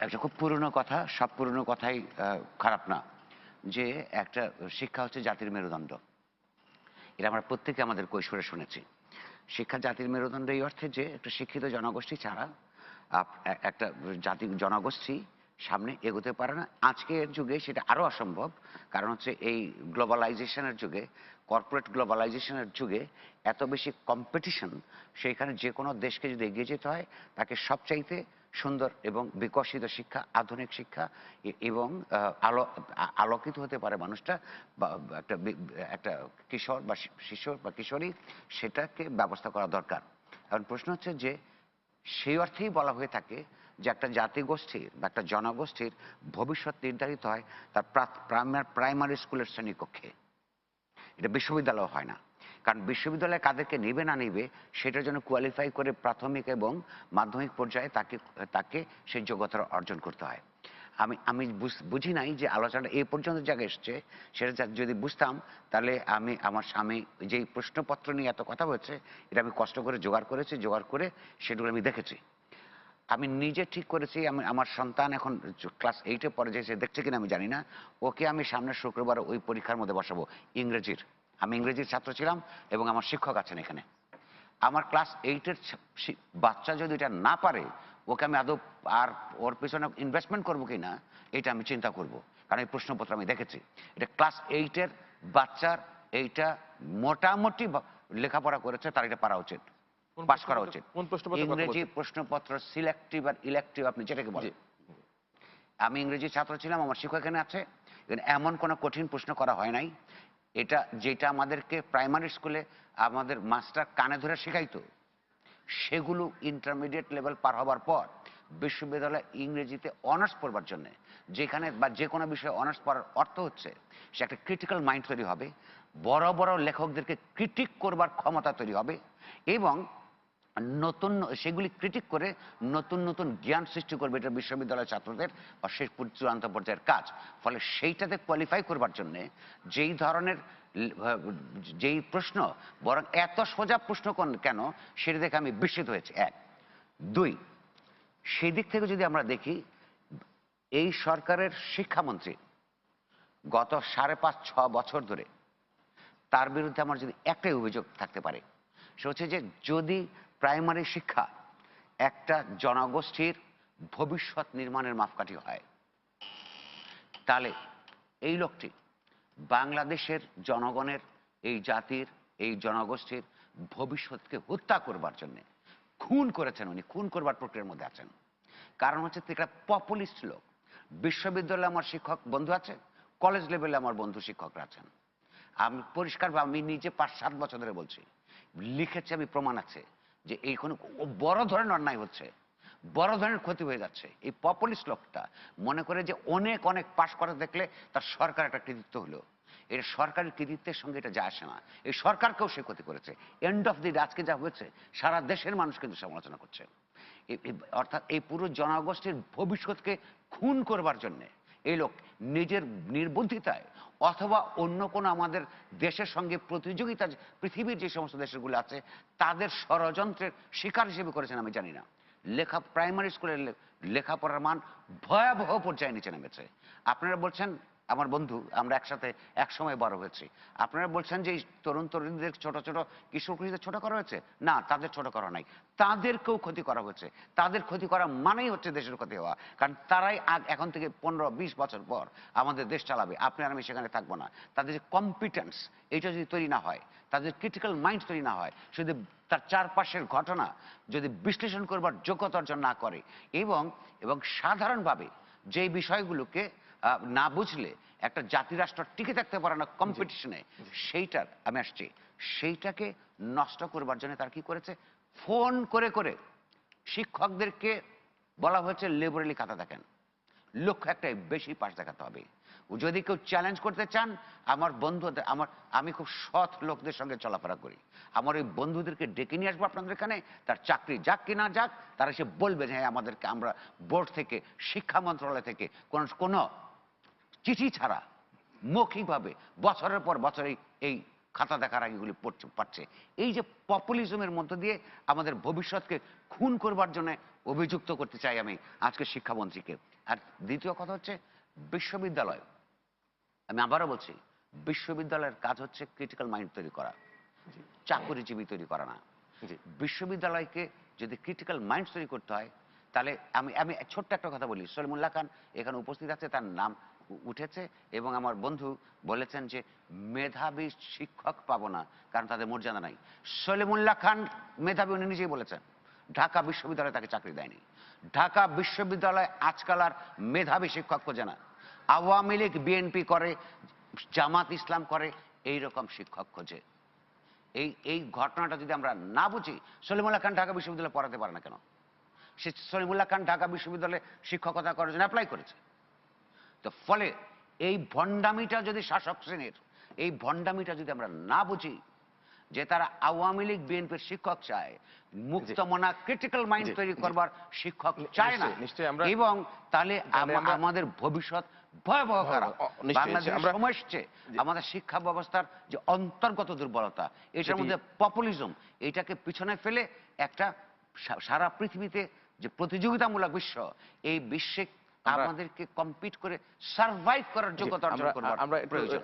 একটা খুব পুরনো কথা, সব পুরনো কথাই খারাপ না। যে একটা শিক্ষা হচ্ছে জাতির মেরুদণ্ড। এটা আমরা প্রত্যেকে আমাদের কৈশোরে শুনেছি। শিক্ষা জাতির মেরুদণ্ড এই অর্থে যে একটা শিক্ষিত জনগোষ্ঠী ছাড়া একটা জাতি জনগোষ্ঠী সামনে এগোতে পারে না। আজকের যুগে সেটা আরো অসম্ভব। কারণ হচ্ছে এই গ্লোবালাইজেশনের যুগে, কর্পোরেট গ্লোবালাইজেশনের যুগে এত বেশি কম্পিটিশন, সেইখানে যে কোনো দেশকে যদি এগিয়ে যেতে হয় তাকে সবচাইতে সুন্দর এবং বিকশিত শিক্ষা, আধুনিক শিক্ষা এবং আলোকিত হতে পারে মানুষটা, বা একটা কিশোর বা শিশু বা কিশোরী, সেটাকে ব্যবস্থা করা দরকার। এখন প্রশ্ন হচ্ছে যে সেই অর্থেই বলা হয়ে থাকে যে একটা জাতিগোষ্ঠীর বা একটা জনগোষ্ঠীর ভবিষ্যৎ নির্ধারিত হয় তার প্রাইমারি স্কুলের শ্রেণীকক্ষে। এটা বিশ্ববিদ্যালয় হয় না। কারণ বিশ্ববিদ্যালয়ে কাদেরকে নেবে না নেবে সেটার জন্য কোয়ালিফাই করে প্রাথমিক এবং মাধ্যমিক পর্যায়ে তাকে তাকে সেই যোগ্যতা অর্জন করতে হয়। আমি আমি বুঝি নাই যে আলোচনাটা এই পর্যন্ত জায়গায় এসছে। সেটা যদি বুঝতাম তাহলে আমি আমার স্বামী যেই প্রশ্নপত্র নিয়ে এত কথা হয়েছে, এটা আমি কষ্ট করে জোগাড় করেছি, জোগাড় করে সেগুলো আমি দেখেছি। আমি নিজে ঠিক করেছি, আমি আমার সন্তান এখন ক্লাস 8-এ পড়ে, যে সে দেখছে কিনা আমি জানি না, ওকে আমি সামনের শুক্রবার ওই পরীক্ষার মধ্যে বসাবো ইংরেজির। আমি ইংরেজির ছাত্র ছিলাম এবং আমার শিক্ষক আছেন এখানে। আমার ক্লাস 8-এর বাচ্চা যদি এটা না পারে, ওকে আমি আদৌ আর ওর পেছনে ইনভেস্টমেন্ট করবো কিনা এটা আমি চিন্তা করব। কারণ এই প্রশ্নপত্র আমি দেখেছি। এটা ক্লাস 8-এর বাচ্চার এইটা মোটামুটি লেখাপড়া করেছে, তার এটা পারা উচিত, পাস করা উচিত। ইংরেজি প্রশ্নপত্র সিলেক্টিভ আর ইলেকটিভ আপনি যেটাকে বলেন। আমি ইংরেজি ছাত্র ছিলাম, আমার শিক্ষক এখানে আছে। এমন কোনো কঠিন প্রশ্ন করা হয় নাই। এটা যেটা আমাদেরকে প্রাইমারি স্কুলে আমাদের মাস্টার কানে ধরে শেখাইতো, সেগুলো ইন্টারমিডিয়েট লেভেল পার হবার পর বিশ্ববিদ্যালয়ে ইংরেজিতে অনার্স পড়বার জন্য, যেখানে বা যে কোনো বিষয়ে অনার্স পড়ার অর্থ হচ্ছে সে একটা ক্রিটিক্যাল মাইন্ড তৈরি হবে, বড় বড় লেখকদেরকে ক্রিটিক করবার ক্ষমতা তৈরি হবে এবং নতুন সেগুলি ক্রিটিক করে নতুন নতুন জ্ঞান সৃষ্টি করবে। এটা বিশ্ববিদ্যালয়ের ছাত্রদের বা শেষ চূড়ান্ত পর্যায়ের কাজ। ফলে সেইটাতে কোয়ালিফাই করবার জন্যে যেই ধরনের যেই প্রশ্ন, বরং এত সোজা প্রশ্ন কেন সেটা দেখে আমি বিস্মিত হয়েছি। 1, 2, সেই দিক থেকে যদি আমরা দেখি, এই সরকারের শিক্ষামন্ত্রী গত 5.5-6 বছর ধরে, তার বিরুদ্ধে আমার যদি একটাই অভিযোগ থাকতে পারে, সে হচ্ছে যে যদি প্রাইমারি শিক্ষা একটা জনগোষ্ঠীর ভবিষ্যৎ নির্মাণের মাপকাঠি হয়, তাহলে এই লোকটি বাংলাদেশের জনগণের, এই জাতির, এই জনগোষ্ঠীর ভবিষ্যৎকে হত্যা করবার জন্য খুন করেছেন। উনি খুন করবার প্রক্রিয়ার মধ্যে আছেন। কারণ হচ্ছে একটা পপুলিস্ট লোক। বিশ্ববিদ্যালয়ে আমার শিক্ষক বন্ধু আছে, কলেজ লেভেলে আমার বন্ধু শিক্ষকরা আছেন। আমি পরিষ্কারভাবে আমি নিজে 5-7 বছর ধরে বলছি, লিখেছি, আমি প্রমাণ আছে যে এই কোনো বড় ধরনের অন্যায় হচ্ছে, বড় ধরনের ক্ষতি হয়ে যাচ্ছে। এই পপুলিস্ট লোকটা মনে করে যে অনেক অনেক পাশ করা দেখলে তার সরকার একটা কৃতিত্ব হলো। এর সরকারের কৃতিত্বের সঙ্গে এটা যায় আসে না। এই সরকারকেও সে ক্ষতি করেছে। এন্ড অফ দি ডে আজকে যা হয়েছে, সারা দেশের মানুষ কিন্তু সমালোচনা করছে। অর্থাৎ এই পুরো জনগোষ্ঠীর ভবিষ্যৎকে খুন করবার জন্যে এই লোক নিজের নির্বুদ্ধিতায় অথবা অন্য কোনো আমাদের দেশের সঙ্গে প্রতিযোগিতা, পৃথিবীর যে সমস্ত দেশগুলো আছে তাদের ষড়যন্ত্রের শিকার হিসেবে করেছেন আমি জানি না। প্রাইমারি স্কুলের লেখাপড়ার মান ভয়াবহ পর্যায়ে নিচে নেমেছে। আপনারা বলছেন, আমার বন্ধু, আমরা একসাথে একসময় বড় হয়েছি, আপনারা বলছেন যে তরুণ তরুণীদের ছোট ছোট কিশোর কিশোরদের ছোট করা হয়েছে। না, তাদের ছোট করা নাই, তাদেরকেও ক্ষতি করা হয়েছে। তাদের ক্ষতি করা মানেই হচ্ছে দেশের ক্ষতি হওয়া। কারণ তারাই এখন থেকে 15-20 বছর পর আমাদের দেশ চালাবে। আপনি আর আমি সেখানে থাকবো না। তাদের যে কম্পিটেন্স, এটা যদি তৈরি না হয়, তাদের ক্রিটিক্যাল মাইন্ড তৈরি না হয়, শুধু তার চারপাশের ঘটনা যদি বিশ্লেষণ করবার যোগ্যতা অর্জন না করে এবং এবং সাধারণভাবে যে বিষয়গুলোকে না বুঝলে একটা জাতিরাষ্ট্র টিকে থাকতে পারে না কম্পিটিশনে, সেইটার আমি আসছি, সেইটাকে নষ্ট করবার জন্য তারা কি করেছে, ফোন করে করে শিক্ষকদেরকে বলা হয়েছে লিবারেলি খাতা দেখেন, লক্ষ্য একটাই, বেশি পাশ দেখাতে হবে। যদি কেউ চ্যালেঞ্জ করতে চান, আমার বন্ধু, আমি খুব সৎ লোকদের সঙ্গে চলাফেরা করি, আমার ওই বন্ধুদেরকে ডেকে নিয়ে আসবো আপনাদের এখানে, তার চাকরি যাক কি না যাক, তারা এসে বলবে যে হ্যাঁ আমাদেরকে, আমরা বোর্ড থেকে, শিক্ষা মন্ত্রণালয় থেকে কোনো চিঠি ছাড়া মৌখিকভাবে বছরের পর বছর এই খাতা দেখার আগেগুলি পাচ্ছে। এই যে পপুলিজমের মধ্য দিয়ে আমাদের ভবিষ্যৎকে খুন করবার জন্য অভিযুক্ত করতে চাই আমি আজকে শিক্ষামন্ত্রীকে। আর দ্বিতীয় কথা হচ্ছে বিশ্ববিদ্যালয়, আমি আবারও বলছি, বিশ্ববিদ্যালয়ের কাজ হচ্ছে ক্রিটিক্যাল মাইন্ড তৈরি করা, চাকুরিজীবী তৈরি করা না। বিশ্ববিদ্যালয়কে যদি ক্রিটিক্যাল মাইন্ড তৈরি করতে হয়, তাহলে আমি আমি ছোট্ট একটা কথা বলি। সলিমুল্লাহ খান এখানে উপস্থিত আছে, তার নাম উঠেছে, এবং আমার বন্ধু বলেছেন যে মেধাবী শিক্ষক পাবো না কারণ তাদের মর্যাদা নাই। সলিমুল্লাহ খান মেধাবী, উনি নিজেই বলেছেন। ঢাকা বিশ্ববিদ্যালয় তাকে চাকরি দেয়নি। ঢাকা বিশ্ববিদ্যালয় আজকাল আর মেধাবী শিক্ষক খোঁজে না। আওয়ামী লীগ বিএনপি করে, জামাত ইসলাম করে, এই রকম শিক্ষক খোঁজে। এই ঘটনাটা যদি আমরা না বুঝি, সলিমুল্লাহ খান ঢাকা বিশ্ববিদ্যালয়ে পড়াতে পারে না কেন? সে সলিমুল্লাহ খান ঢাকা বিশ্ববিদ্যালয়ে শিক্ষকতা করার জন্য অ্যাপ্লাই করেছে। তো ফলে এই ভণ্ডামিটা যদি শাসক শ্রেণীর, এই ভণ্ডামিটা যদি আমরা না বুঝি যে তারা আওয়ামী লীগ বিএনপির শিক্ষক চায়, মুক্তমনা ক্রিটিক্যাল মাইন্ড তৈরি করবার শিক্ষক চায় না, এবং তাহলে আমাদের ভবিষ্যৎ ভয়াবহ খারাপ। বাংলাদেশের সময় এসছে আমাদের শিক্ষা ব্যবস্থার যে অন্তর্গত দুর্বলতা, এটার মধ্যে পপুলিজম, এটাকে পিছনে ফেলে একটা সারা পৃথিবীতে যে প্রতিযোগিতামূলক বিশ্ব, এই বিশ্বে আমাদেরকে কম্পিট করে সার্ভাইভ করার যোগ্যতা অর্জন করবার প্রয়োজন।